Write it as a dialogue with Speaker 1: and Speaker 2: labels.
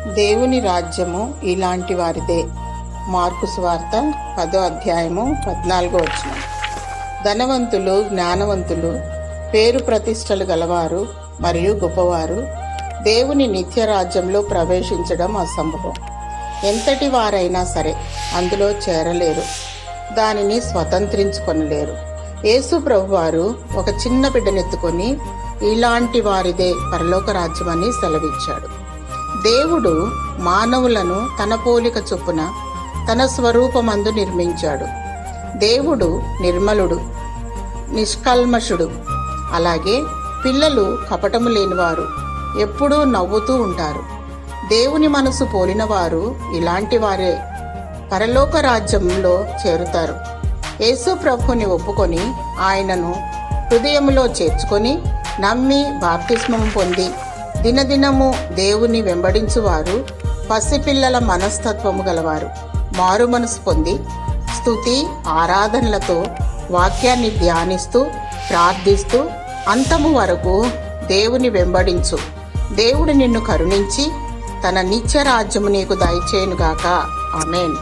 Speaker 1: దేవుని రాజ్యము ఇలాంటి వారిదే. మార్కు సువార్త 10వ అధ్యాయము 14వ వచనం. ధనవంతులు, జ్ఞానవంతులు, పేరు ప్రతిష్టలు గలవారు మరియు గొప్పవారు దేవుని నిత్య రాజ్యంలో ప్రవేశించడం అసంభవం. ఎంతటి వారైనా సరే అందులో చేరలేరు, దానిని స్వతంత్రించుకొనలేరు. యేసు ప్రభువారు ఒక చిన్న బిడ్డనెత్తుకొని ఇలాంటి వారిదే పరలోక రాజ్యమని సెలవిచ్చాడు. దేవుడు మానవులను తన పోలిక చొప్పున తన స్వరూపమందు నిర్మించాడు. దేవుడు నిర్మలుడు, నిష్కల్మషుడు. అలాగే పిల్లలు కపటము లేనివారు, ఎప్పుడూ నవ్వుతూ ఉంటారు. దేవుని మనసు పోలిన వారు ఇలాంటి వారే పరలోక రాజ్యంలో చేరుతారు. యేసు ప్రభుని ఒప్పుకొని ఆయనను హృదయములో చేర్చుకొని నమ్మి బాప్తిస్మము పొంది దినదినము దేవుని వెంబడించువారు పసిపిల్లల మనస్తత్వము గలవారు. మారు మనసు పొంది స్తుతి ఆరాధనలతో వాక్యాన్ని ధ్యానిస్తూ ప్రార్థిస్తూ అంతము వరకు దేవుని వెంబడించు. దేవుడు నిన్ను కరుణించి తన నిత్య రాజ్యము నీకు దయచేయునుగాక. ఆమేన్.